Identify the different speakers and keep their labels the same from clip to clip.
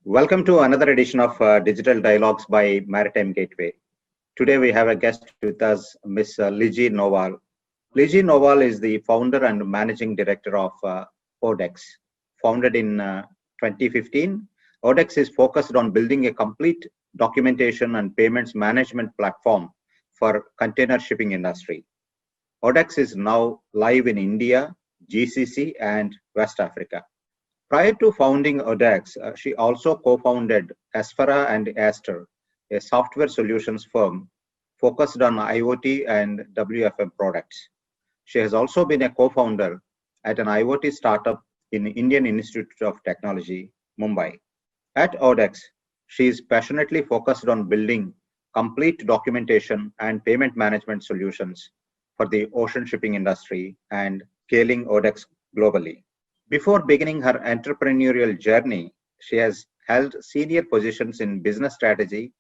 Speaker 1: Welcome to another edition of Digital Dialogues by Maritime Gateway. Today we have a guest with us, Ms. Liji Noval. Liji Noval is the founder and managing director of Odex. Founded in 2015, Odex is focused on building a complete documentation and payments management platform for container shipping industry. Odex is now live in India, GCC, and West Africa. Prior to founding Odex, she also co-founded Aspera and Aster, a software solutions firm focused on IoT and WFM products. She has also been a co-founder at an IoT startup in Indian Institute of Technology, Mumbai. At Odex, she is passionately focused on building complete documentation and payment management solutions for the ocean shipping industry and scaling Odex globally. Before beginning her entrepreneurial journey, she has held senior positions in business strategy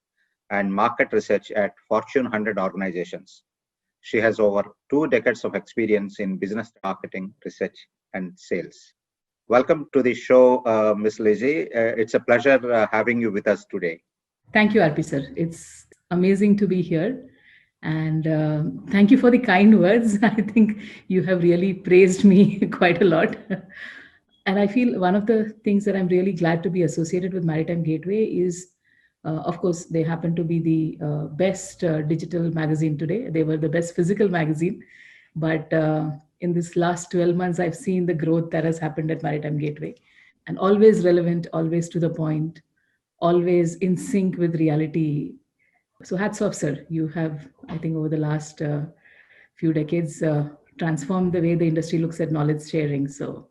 Speaker 1: and market research at Fortune 100 organizations. She has over 2 decades of experience in business marketing, research, and sales. Welcome to the show, Ms. Liji. It's a pleasure having you with us today.
Speaker 2: Thank you, RP sir. It's amazing to be here. And thank you for the kind words. I think you have really praised me quite a lot. And I feel one of the things that I'm really glad to be associated with Maritime Gateway is, of course, they happen to be the best digital magazine today. They were the best physical magazine. But in this last 12 months, I've seen the growth that has happened at Maritime Gateway, and always relevant, always to the point, always in sync with reality. So hats off, sir. You have, I think, over the last few decades, transformed the way the industry looks at knowledge sharing. So,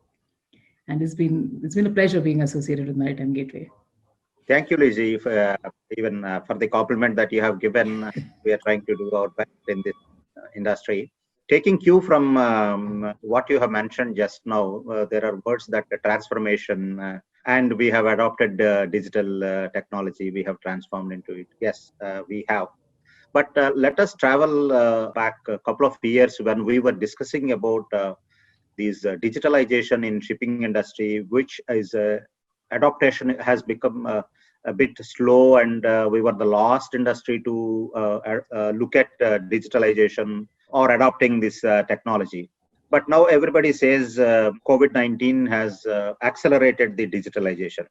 Speaker 2: and it's been a pleasure being associated with Maritime Gateway.
Speaker 1: Thank you, Liji, for the compliment that you have given. We are trying to do our best in this industry. Taking cue from what you have mentioned just now, there are words that transformation, and we have adopted digital technology. We have transformed into it. Yes, we have. But let us travel back a couple of years when we were discussing about these digitalization in shipping industry, which is adaptation has become a bit slow, and we were the last industry to look at digitalization or adopting this technology. But now everybody says COVID-19 has accelerated the digitalization.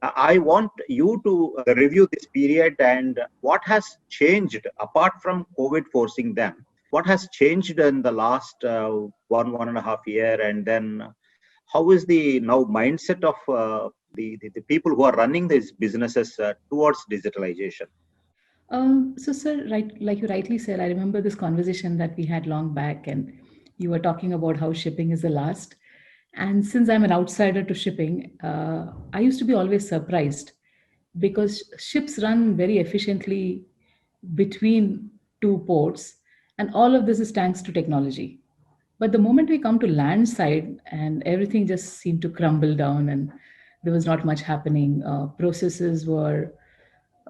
Speaker 1: I want you to review this period and what has changed apart from COVID forcing them. What has changed in the last 1.5 year, and then how is the now mindset of the people who are running these businesses towards digitalization?
Speaker 2: So, sir, right, like you rightly said, I remember this conversation that we had long back, and you were talking about how shipping is the last. And since I'm an outsider to shipping, I used to be always surprised because ships run very efficiently between two ports, and all of this is thanks to technology. But the moment we come to land side, and everything just seemed to crumble down, and there was not much happening. Processes were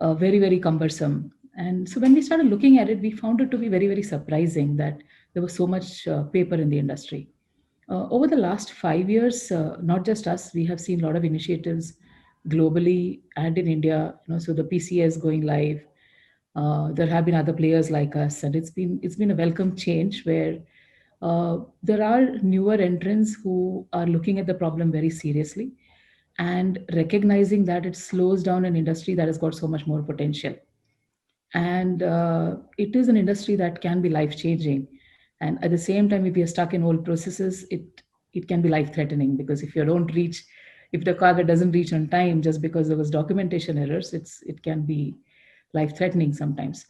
Speaker 2: very, very cumbersome. And so when we started looking at it, we found it to be very, very surprising that there was so much paper in the industry. Over the last 5 years, not just us, we have seen a lot of initiatives globally and in India. So the PCS going live. There have been other players like us, and it's been a welcome change where there are newer entrants who are looking at the problem very seriously and recognizing that it slows down an industry that has got so much more potential. And it is an industry that can be life changing. And at the same time, if you're stuck in old processes, it can be life threatening, because if the cargo doesn't reach on time just because there was documentation errors, it can be life threatening sometimes.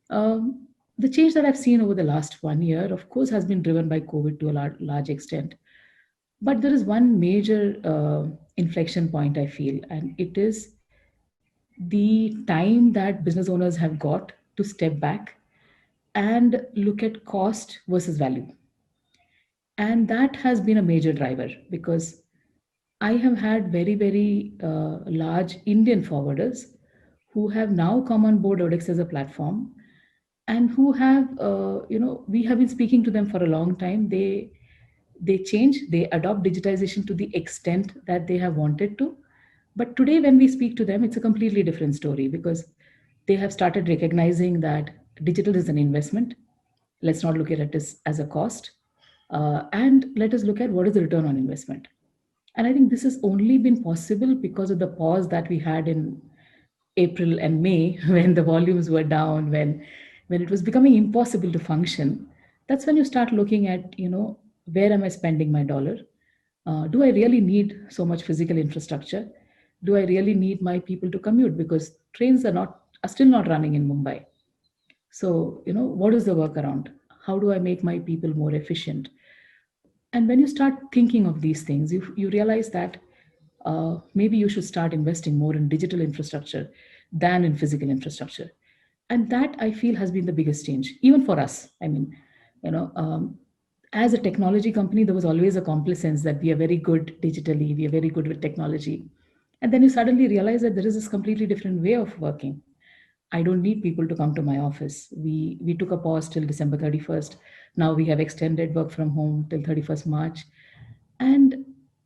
Speaker 2: The change that I've seen over the last 1 year, of course, has been driven by COVID to a large extent. But there is one major inflection point, I feel, and it is the time that business owners have got to step back and look at cost versus value. And that has been a major driver, because I have had very, very large Indian forwarders who have now come on board Odex as a platform, and who have, we have been speaking to them for a long time. They change, they adopt digitization to the extent that they have wanted to, But today, when we speak to them, it's a completely different story because they have started recognizing that digital is an investment. Let's not look at it as a cost. And let us look at what is the return on investment. And I think this has only been possible because of the pause that we had in April and May when the volumes were down, when it was becoming impossible to function. That's when you start looking at, where am I spending my dollar? Do I really need so much physical infrastructure? Do I really need my people to commute? Because trains are still not running in Mumbai. So, what is the workaround? How do I make my people more efficient? And when you start thinking of these things, you realize that maybe you should start investing more in digital infrastructure than in physical infrastructure. And that I feel has been the biggest change, even for us. I mean, you know, um, as a technology company, there was always a complacence that we are very good digitally, we are very good with technology. And then you suddenly realize that there is this completely different way of working. I don't need people to come to my office. We took a pause till December 31st. Now we have extended work from home till 31st March. And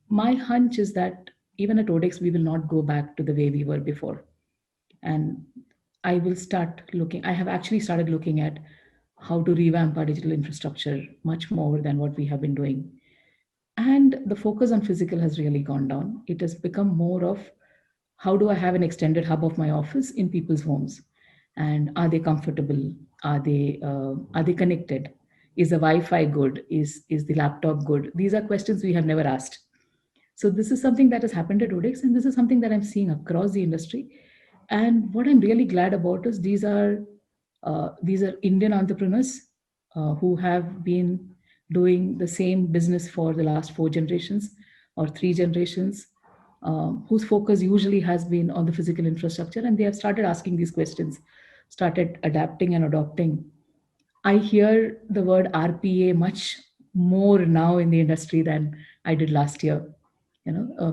Speaker 2: my hunch is that even at Odex, we will not go back to the way we were before. And I have actually started looking at how to revamp our digital infrastructure much more than what we have been doing. And the focus on physical has really gone down. It has become more of how do I have an extended hub of my office in people's homes, and are they comfortable? Are they connected? Is the Wi-Fi good? Is the laptop good? These are questions we have never asked. So this is something that has happened at Odex, and this is something that I'm seeing across the industry. And what I'm really glad about is these are Indian entrepreneurs who have been doing the same business for the last 4 generations or 3 generations, whose focus usually has been on the physical infrastructure, and they have started asking these questions, started adapting and adopting. I hear the word RPA much more now in the industry than I did last year.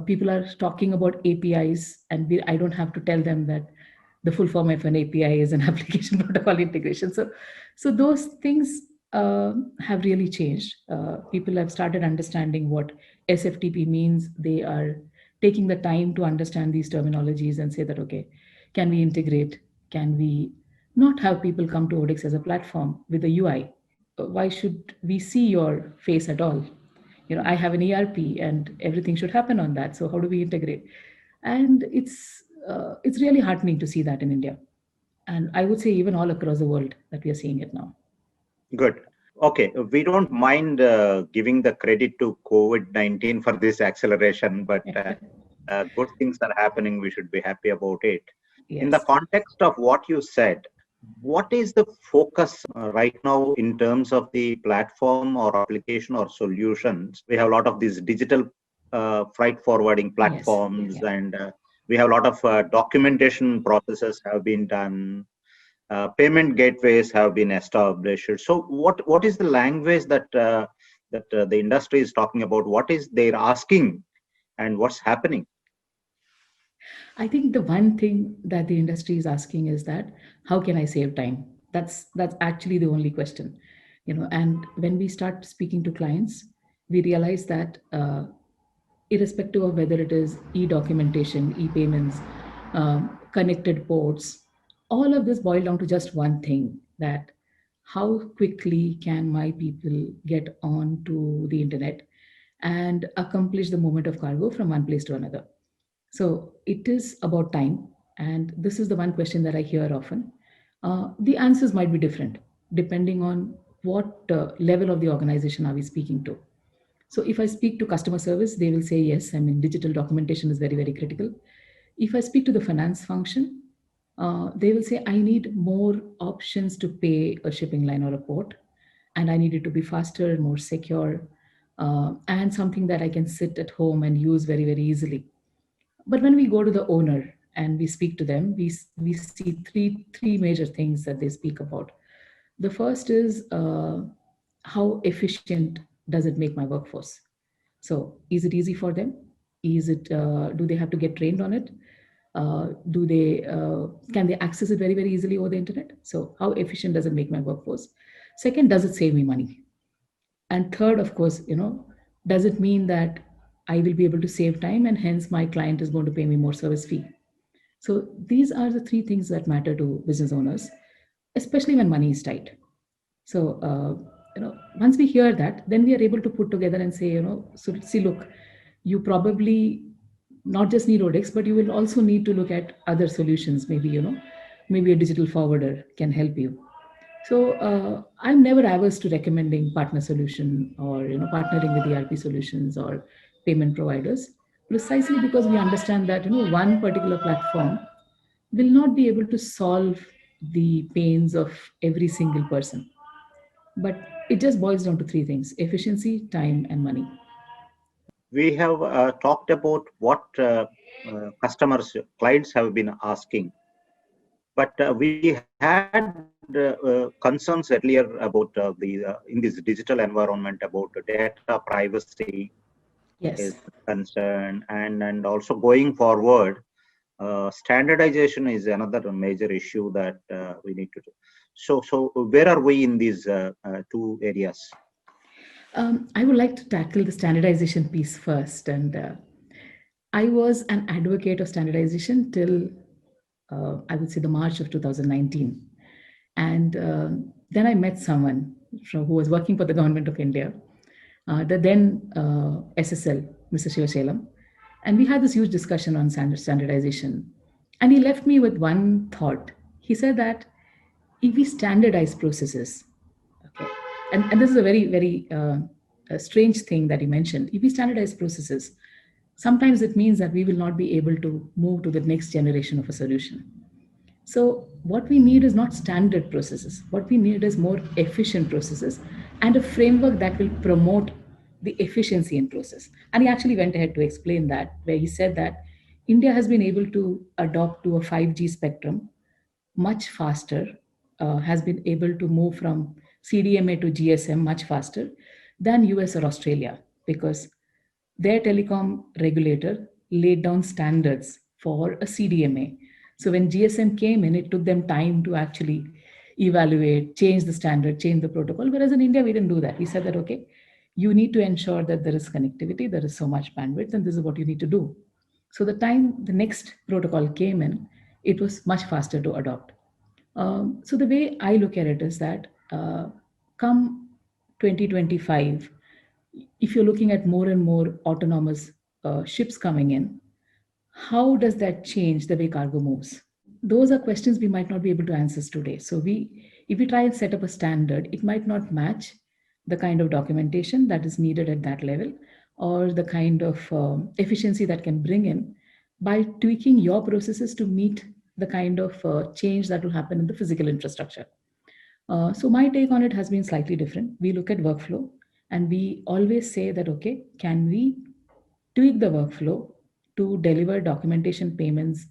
Speaker 2: People are talking about APIs, and I don't have to tell them that the full form of an API is an application protocol integration. So those things have really changed. People have started understanding what SFTP means. They are taking the time to understand these terminologies and say that, okay, can we integrate? Can we not have people come to Odex as a platform with a UI? Why should we see your face at all? I have an ERP and everything should happen on that. So how do we integrate? And it's really heartening to see that in India, and I would say even all across the world that we are seeing it now.
Speaker 1: Good. Okay, we don't mind giving the credit to COVID-19 for this acceleration, but good things are happening. We should be happy about it.
Speaker 2: Yes.
Speaker 1: In the context of what you said, what is the focus right now in terms of the platform or application or solutions? We have a lot of these digital freight forwarding platforms,
Speaker 2: Yes. Yeah.
Speaker 1: and we have a lot of documentation processes have been done. Payment gateways have been established. So, what is the language that the industry is talking about? What is they're asking, and what's happening?
Speaker 2: I think the one thing that the industry is asking is that how can I save time? That's actually the only question. And when we start speaking to clients, we realize that irrespective of whether it is e-documentation, e-payments, connected ports, all of this boil down to just one thing, that how quickly can my people get on to the internet and accomplish the movement of cargo from one place to another. So it is about time. And this is the one question that I hear often. The answers might be different depending on what level of the organization are we speaking to. So if I speak to customer service, they will say, yes, I mean, digital documentation is very, very critical. If I speak to the finance function, they will say, I need more options to pay a shipping line or a port, and I need it to be faster and more secure, and something that I can sit at home and use very, very easily. But when we go to the owner and we speak to them, we see three major things that they speak about. The first is how efficient does it make my workforce? So is it easy for them? Is it do they have to get trained on it? Do they can they access it very, very easily over the internet? So how efficient does it make my workforce? Second, does it save me money? And third, of course, does it mean that I will be able to save time, and hence my client is going to pay me more service fee. So these are the three things that matter to business owners, especially when money is tight. So once we hear that, then we are able to put together and say, so see, look, you probably not just need ODEX, but you will also need to look at other solutions. Maybe maybe a digital forwarder can help you. So I'm never averse to recommending partner solution or partnering with ERP solutions or payment providers, precisely because we understand that one particular platform will not be able to solve the pains of every single person. But it just boils down to three things: efficiency, time, and money.
Speaker 1: We have talked about what customers, clients have been asking, but we had concerns earlier about in this digital environment about data privacy is
Speaker 2: Yes.
Speaker 1: concerned, and also going forward, standardization is another major issue that we need to do. So where are we in these two areas?
Speaker 2: I would like to tackle the standardization piece first. And I was an advocate of standardization till I would say the March of 2019. And then I met someone who was working for the government of India, the then SSL, Mr. Shivaselam. And we had this huge discussion on standardization. And he left me with one thought. He said that if we standardize processes, okay, and this is a very, very a strange thing that he mentioned. If we standardize processes, sometimes it means that we will not be able to move to the next generation of a solution. So what we need is not standard processes. What we need is more efficient processes and a framework that will promote the efficiency in process. And he actually went ahead to explain that, where he said that India has been able to adopt to a 5G spectrum much faster, has been able to move from CDMA to GSM much faster than US or Australia, because their telecom regulator laid down standards for a CDMA. So when GSM came in, it took them time to actually evaluate, change the standard, change the protocol. Whereas in India, we didn't do that. We said that, okay, you need to ensure that there is connectivity, there is so much bandwidth, and this is what you need to do. So the time the next protocol came in, it was much faster to adopt. So the way I look at it is that come 2025, if you're looking at more and more autonomous ships coming in, how does that change the way cargo moves? Those are questions we might not be able to answer today. So if we try and set up a standard, it might not match the kind of documentation that is needed at that level, or the kind of efficiency that can bring in by tweaking your processes to meet the kind of change that will happen in the physical infrastructure. So my take on it has been slightly different. We look at workflow and we always say that, okay, can we tweak the workflow to deliver documentation, payments,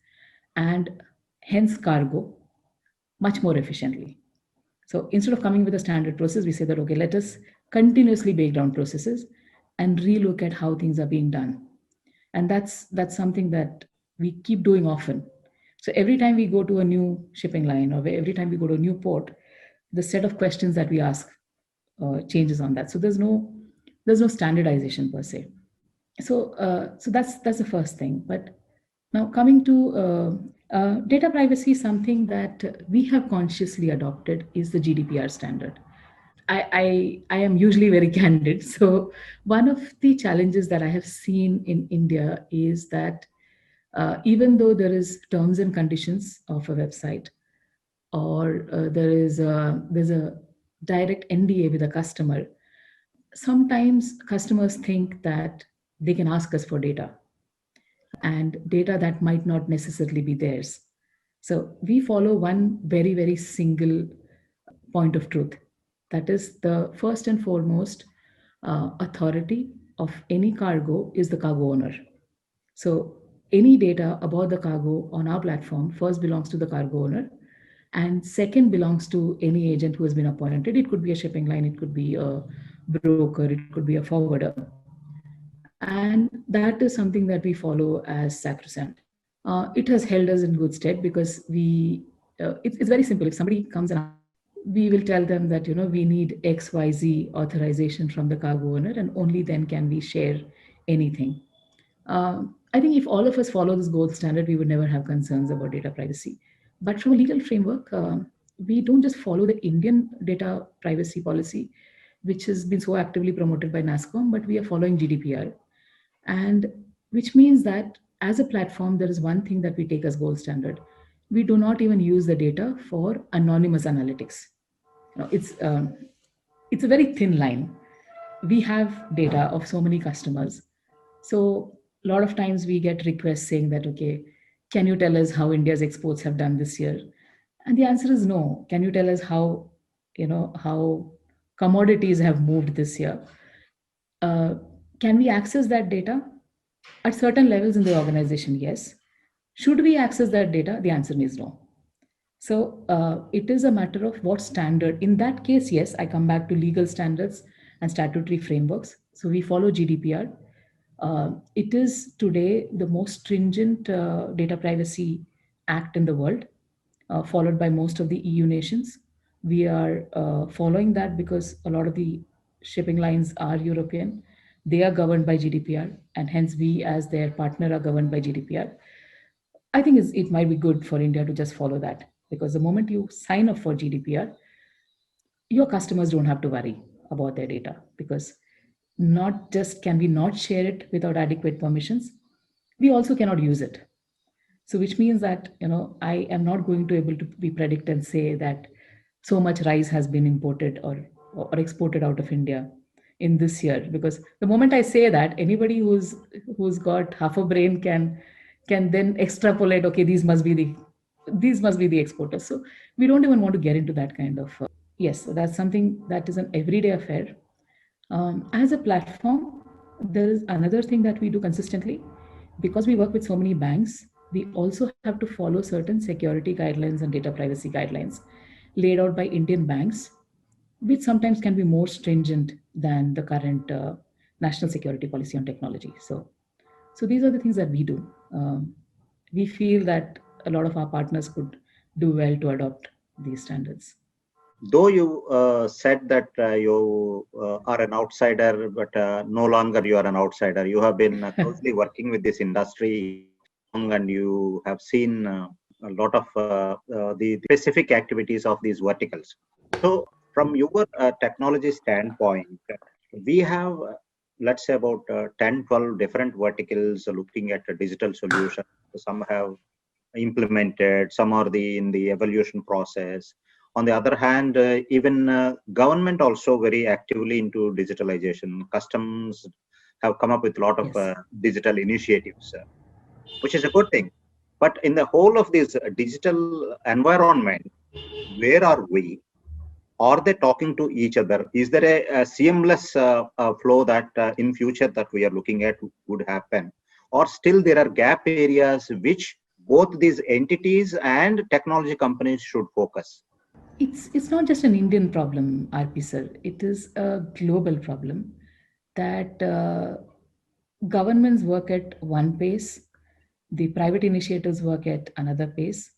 Speaker 2: and hence cargo much more efficiently? So instead of coming with a standard process, we say that, okay, let us continuously break down processes and relook at how things are being done. And that's something that we keep doing often. So every time we go to a new shipping line, or every time we go to a new port, the set of questions that we ask changes on that. So there's no standardization per se. So that's the first thing. But now coming to data privacy, something that we have consciously adopted is the GDPR standard. I am usually very candid. So one of the challenges that I have seen in India is that even though there is terms and conditions of a website, or there's a direct NDA with a customer, sometimes customers think that they can ask us for data, and data that might not necessarily be theirs. So we follow one very, very single point of truth. That is, the first and foremost authority of any cargo is the cargo owner. So any data about the cargo on our platform first belongs to the cargo owner, and second belongs to any agent who has been appointed. It could be a shipping line, it could be a broker, it could be a forwarder. And that is something that we follow as sacrosanct. It has held us in good stead because it's very simple. If somebody comes and we will tell them that we need XYZ authorization from the cargo owner, and only then can we share anything. I think if all of us follow this gold standard, we would never have concerns about data privacy. But from a legal framework, we don't just follow the Indian data privacy policy, which has been so actively promoted by NASCOM, but we are following GDPR. And which means that as a platform, there is one thing that we take as gold standard. We do not even use the data for anonymous analytics. It's a very thin line. We have data of so many customers, so a lot of times we get requests saying that, okay, can you tell us how India's exports have done this year? And the answer is no. Can you tell us how commodities have moved this year? Uh, can we access that data? At certain levels in the organization, yes. Should we access that data? The answer is no. So it is a matter of what standard. In that case, yes, I come back to legal standards and statutory frameworks. So we follow GDPR. It is today the most stringent data privacy act in the world, followed by most of the EU nations. We are following that because a lot of the shipping lines are European. They are governed by GDPR, and hence we, as their partner, are governed by GDPR. I think it might be good for India to just follow that, because the moment you sign up for GDPR, your customers don't have to worry about their data, because not just can we not share it without adequate permissions, we also cannot use it. So which means that I am not going to able to be predict and say that so much rice has been imported or exported out of India in this year, because the moment I say that, anybody who's got half a brain can then extrapolate, okay, these must be the exporters. So we don't even want to get into that kind of yes, so that's something that is an everyday affair. As a platform, there is another thing that we do consistently. Because we work with so many banks, we also have to follow certain security guidelines and data privacy guidelines laid out by Indian banks, which sometimes can be more stringent than the current national security policy on technology. So these are the things that we do. We feel that a lot of our partners could do well to adopt these standards.
Speaker 1: Though you said that you are an outsider, but no longer you are an outsider. You have been closely working with this industry long, and you have seen a lot of the specific activities of these verticals. So, from your technology standpoint, we have, let's say, about 10, 12 different verticals looking at a digital solution. Some have implemented, some are in the evolution process. On the other hand, even government also very actively into digitalization. Customs have come up with a lot of
Speaker 2: Yes.
Speaker 1: digital initiatives, which is a good thing. But in the whole of this digital environment, where are we? Are they talking to each other? Is there a seamless flow that in future that we are looking at would happen? Or still there are gap areas which both these entities and technology companies should focus?
Speaker 2: It's not just an Indian problem, RP sir. It is a global problem that governments work at one pace, the private initiators work at another pace,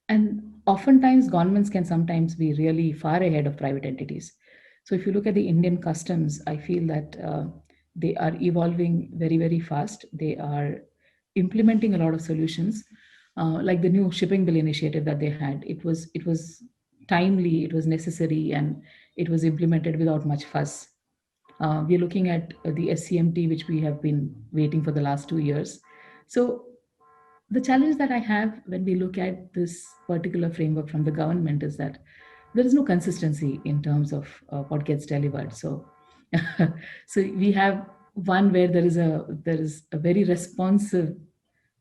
Speaker 2: and oftentimes governments can sometimes be really far ahead of private entities. So if you look at the Indian customs, I feel that they are evolving very, very fast. They are implementing a lot of solutions, like the new shipping bill initiative that they had. It was timely, it was necessary, and it was implemented without much fuss. We're looking at the SCMT, which we have been waiting for the last 2 years. So the challenge that I have when we look at this particular framework from the government is that there is no consistency in terms of what gets delivered. So, so we have one where there is a very responsive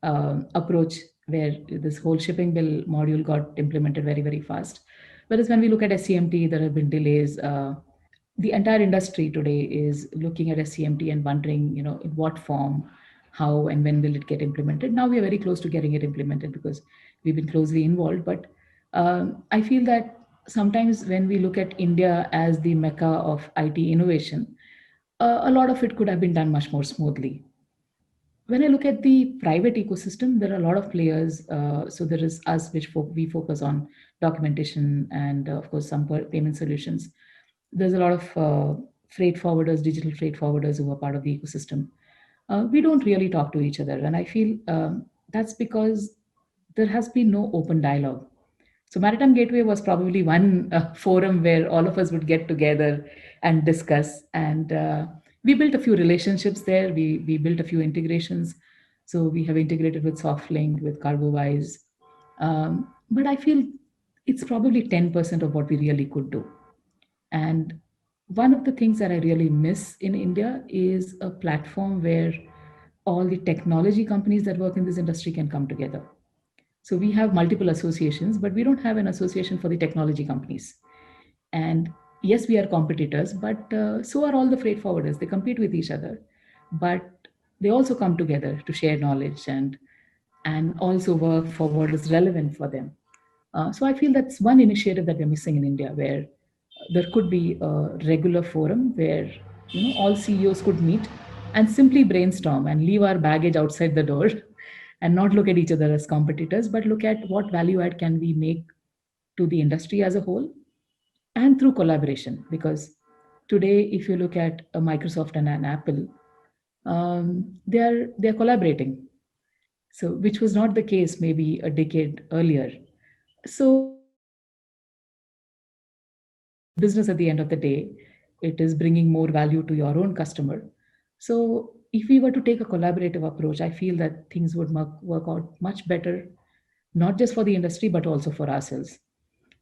Speaker 2: approach where this whole shipping bill module got implemented very, very fast. Whereas when we look at SCMT, there have been delays. The entire industry today is looking at SCMT and wondering, in what form, how, and when will it get implemented. Now we are very close to getting it implemented because we've been closely involved. But I feel that sometimes when we look at India as the mecca of IT innovation, a lot of it could have been done much more smoothly. When I look at the private ecosystem, there are a lot of players. So there is us, which we focus on documentation and, of course, some payment solutions. There's a lot of freight forwarders, digital freight forwarders who are part of the ecosystem. we don't really talk to each other. And I feel that's because there has been no open dialogue. So Maritime Gateway was probably one forum where all of us would get together and discuss. And we built a few relationships there. We built a few integrations. So we have integrated with SoftLink, with CargoWise. But I feel it's probably 10% of what we really could do. And one of the things that I really miss in India is a platform where all the technology companies that work in this industry can come together. So we have multiple associations, but we don't have an association for the technology companies. And yes, we are competitors, but so are all the freight forwarders. They compete with each other, but they also come together to share knowledge and also work for what is relevant for them. So I feel that's one initiative that we're missing in India, where there could be a regular forum where all CEOs could meet and simply brainstorm and leave our baggage outside the door and not look at each other as competitors, but look at what value add can we make to the industry as a whole and through collaboration. Because today, if you look at a Microsoft and an Apple, they're collaborating. So which was not the case maybe a decade earlier. So business at the end of the day, it is bringing more value to your own customer. So if we were to take a collaborative approach, I feel that things would work out much better, not just for the industry, but also for ourselves.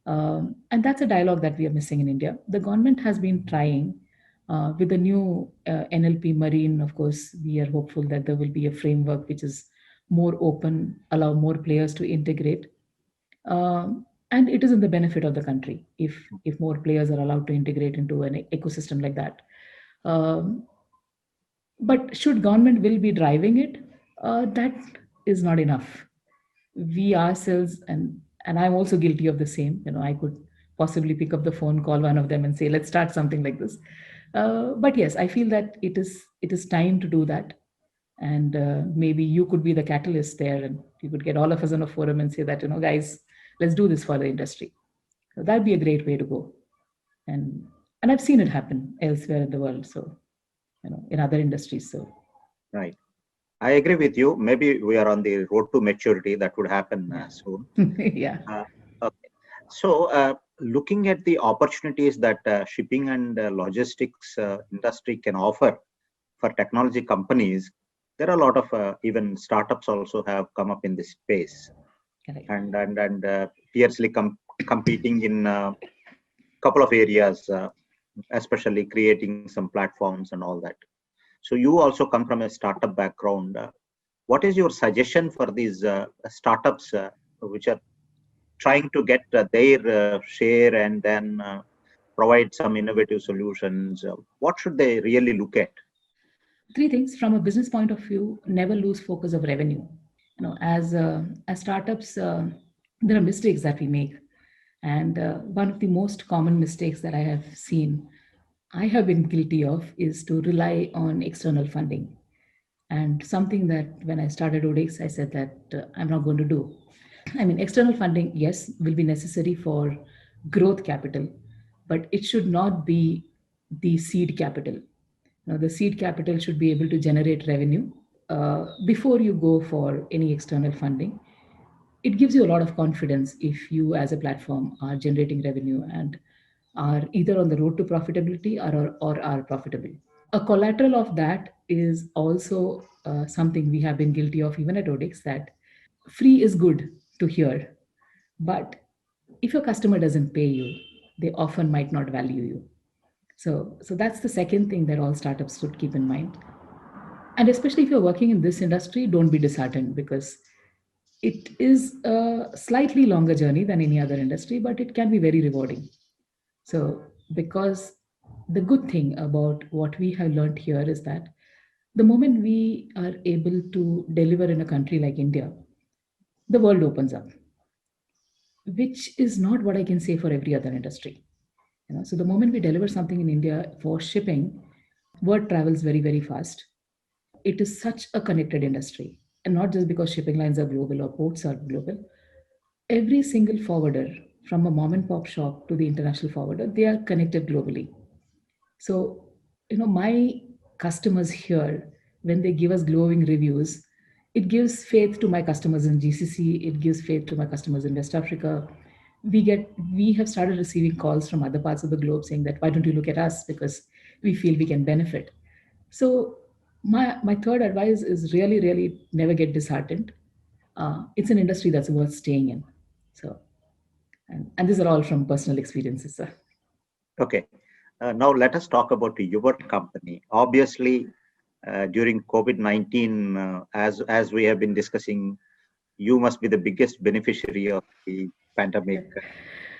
Speaker 2: And that's a dialogue that we are missing in India. The government has been trying with the new NLP Marine. Of course, we are hopeful that there will be a framework which is more open, allow more players to integrate. And it is in the benefit of the country if more players are allowed to integrate into an ecosystem like that. Um, but should government will be driving it, that is not enough. We ourselves, and I'm also guilty of the same. I could possibly pick up the phone, call one of them, and say, let's start something like this. But yes, I feel that it is time to do that. And maybe you could be the catalyst there, and you could get all of us on a forum and say that, guys, let's do this for the industry. So that'd be a great way to go. And I've seen it happen elsewhere in the world. So, in other industries. So
Speaker 1: Right. I agree with you. Maybe we are on the road to maturity. That would happen soon.
Speaker 2: yeah.
Speaker 1: Okay. So, looking at the opportunities that shipping and logistics industry can offer for technology companies, there are a lot of even startups also have come up in this space,
Speaker 2: Correct.
Speaker 1: and fiercely competing in a couple of areas, especially creating some platforms and all that. So you also come from a startup background. What is your suggestion for these startups which are trying to get their share and then provide some innovative solutions? What should they really look at?
Speaker 2: Three things from a business point of view: never lose focus of revenue. As startups, there are mistakes that we make, and one of the most common mistakes that I have seen, I have been guilty of, is to rely on external funding. And something that when I started Odix, I said that I'm not going to do. I mean, external funding, yes, will be necessary for growth capital, but it should not be the seed capital. Now, the seed capital should be able to generate revenue before you go for any external funding. It gives you a lot of confidence if you, as a platform, are generating revenue and are either on the road to profitability or are profitable. A collateral of that is also something we have been guilty of even at Odix, that free is good to hear, but if your customer doesn't pay you, they often might not value you. So that's the second thing that all startups should keep in mind. And especially if you're working in this industry, don't be disheartened, because it is a slightly longer journey than any other industry, but it can be very rewarding. So, because the good thing about what we have learned here is that the moment we are able to deliver in a country like India, the world opens up, which is not what I can say for every other industry. So the moment we deliver something in India for shipping, word travels very, very fast. It is such a connected industry, and not just because shipping lines are global or ports are global. Every single forwarder, from a mom and pop shop to the international forwarder, they are connected globally. So, my customers here when they give us glowing reviews, it gives faith to my customers in GCC. It gives faith to my customers in West Africa. We have started receiving calls from other parts of the globe saying that why don't you look at us, because we feel we can benefit. So my third advice is really never get disheartened. It's an industry that's worth staying in. So and these are all from personal experiences, sir.
Speaker 1: Okay. Now let us talk about your company. Obviously, during COVID-19, as we have been discussing, you must be the biggest beneficiary of the pandemic.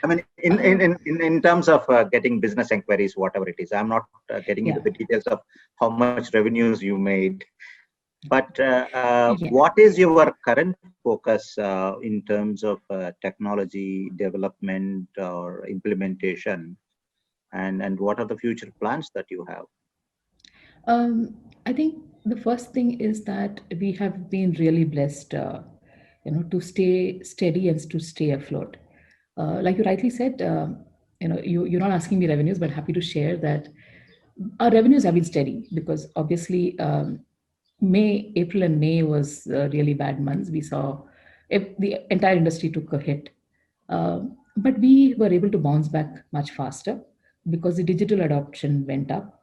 Speaker 1: I mean, in terms of getting business inquiries, whatever it is, I'm not getting into the details of how much revenues you made. But what is your current focus in terms of technology development or implementation, and what are the future plans that you have?
Speaker 2: I think the first thing is that we have been really blessed, to stay steady and to stay afloat. Like you rightly said, you're not asking me revenues, but happy to share that our revenues have been steady because obviously April and May was really bad months. We saw the entire industry took a hit. But we were able to bounce back much faster because the digital adoption went up.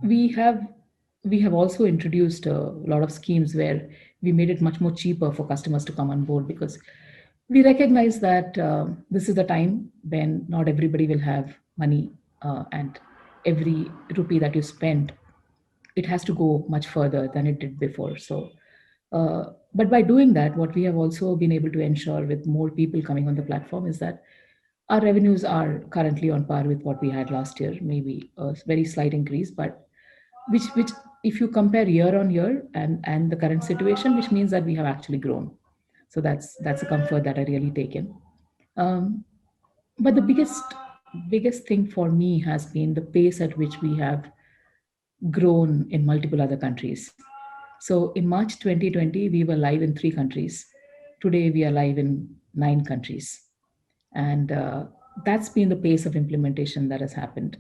Speaker 2: We have also introduced a lot of schemes where we made it much more cheaper for customers to come on board, because we recognize that this is the time when not everybody will have money, and every rupee that you spend, it has to go much further than it did before. So but by doing that, what we have also been able to ensure with more people coming on the platform is that our revenues are currently on par with what we had last year, maybe a very slight increase, but which if you compare year on year and the current situation, which means that we have actually grown. So that's a comfort that I really take in. But the biggest thing for me has been the pace at which we have grown in multiple other countries. So in March 2020, we were live in 3 countries. Today, we are live in 9 countries. And that's been the pace of implementation that has happened.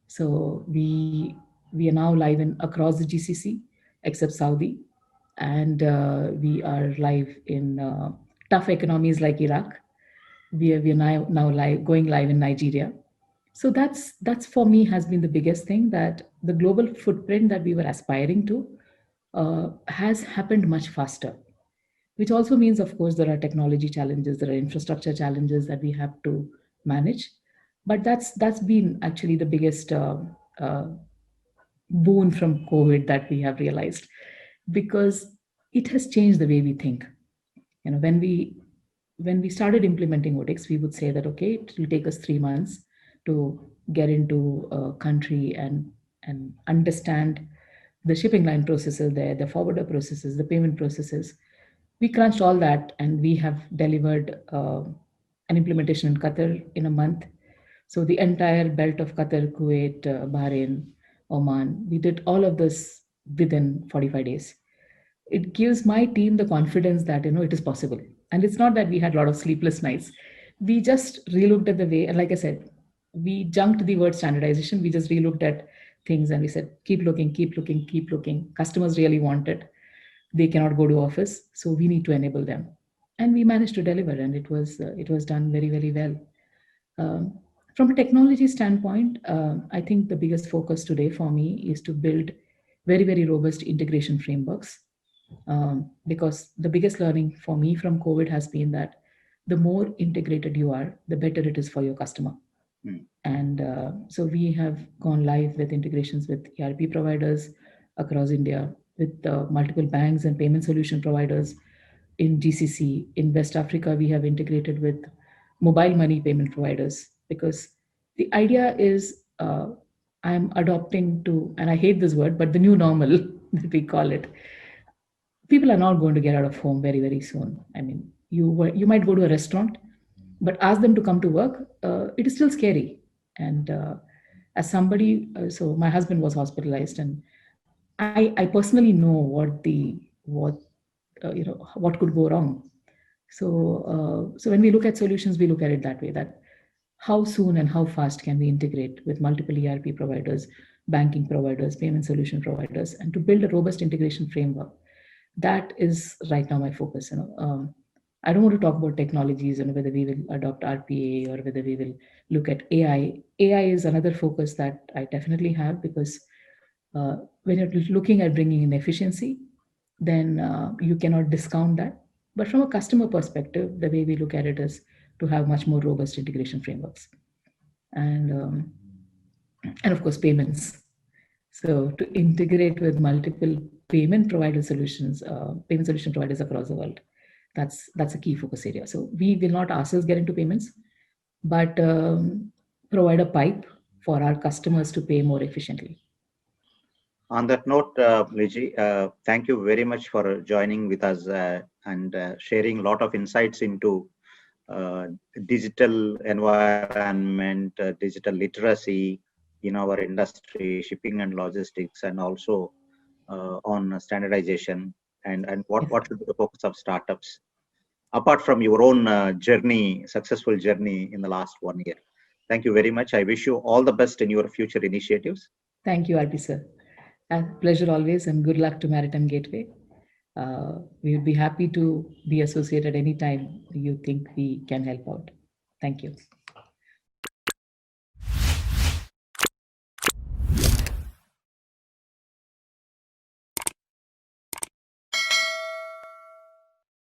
Speaker 2: So we are now live in across the GCC, except Saudi. And we are live in tough economies like Iraq. We are now live, going live in Nigeria. So that's for me has been the biggest thing, that the global footprint that we were aspiring to has happened much faster, which also means, of course, there are technology challenges, there are infrastructure challenges that we have to manage. But that's been actually the biggest boon from COVID that we have realized, because it has changed the way we think. When we started implementing OTIX, we would say that, okay, it will take us 3 months to get into a country and understand the shipping line processes there, the forwarder processes, the payment processes. We crunched all that, and we have delivered an implementation in Qatar in a month. So the entire belt of Qatar, Kuwait, Bahrain, Oman, we did all of this within 45 days. It gives my team the confidence that it is possible. And it's not that we had a lot of sleepless nights. We just relooked at the way, and like I said, we junked the word standardization. We just relooked at things and we said, keep looking, keep looking, keep looking. Customers really want it. They cannot go to office, so we need to enable them. And we managed to deliver, and it was done very well. From a technology standpoint, I think the biggest focus today for me is to build very robust integration frameworks. Because the biggest learning for me from COVID has been that the more integrated you are, the better it is for your customer. And so we have gone live with integrations with ERP providers across India, with multiple banks and payment solution providers in GCC. In West Africa, we have integrated with mobile money payment providers, because the idea is I'm adopting to, and I hate this word, but the new normal that we call it. People are not going to get out of home very soon. I mean, you might go to a restaurant, but ask them to come to work. It is still scary. And as somebody, so my husband was hospitalized, and I personally know what could go wrong. So when we look at solutions, we look at it that way: that how soon and how fast can we integrate with multiple ERP providers banking providers, payment solution providers, and to build a robust integration framework. That is right now my focus. I don't want to talk about technologies and whether we will adopt RPA or whether we will look at AI. AI is another focus that I definitely have, because when you're looking at bringing in efficiency, then you cannot discount that. But from a customer perspective, the way we look at it is to have much more robust integration frameworks, and and of course payments. So to integrate with multiple payment provider solutions, payment solution providers across the world, that's a key focus area. So we will not ourselves get into payments, but provide a pipe for our customers to pay more efficiently.
Speaker 1: On that note, Liji, thank you very much for joining with us and sharing a lot of insights into digital environment, digital literacy in our industry, shipping and logistics, and also on standardization and what should be the focus of startups, apart from your own successful journey in the last 1 year. Thank you very much. I wish you all the best in your future initiatives.
Speaker 2: Thank you, RP sir. Pleasure always, and good luck to Maritime Gateway. We would be happy to be associated anytime you think we can help out. Thank you.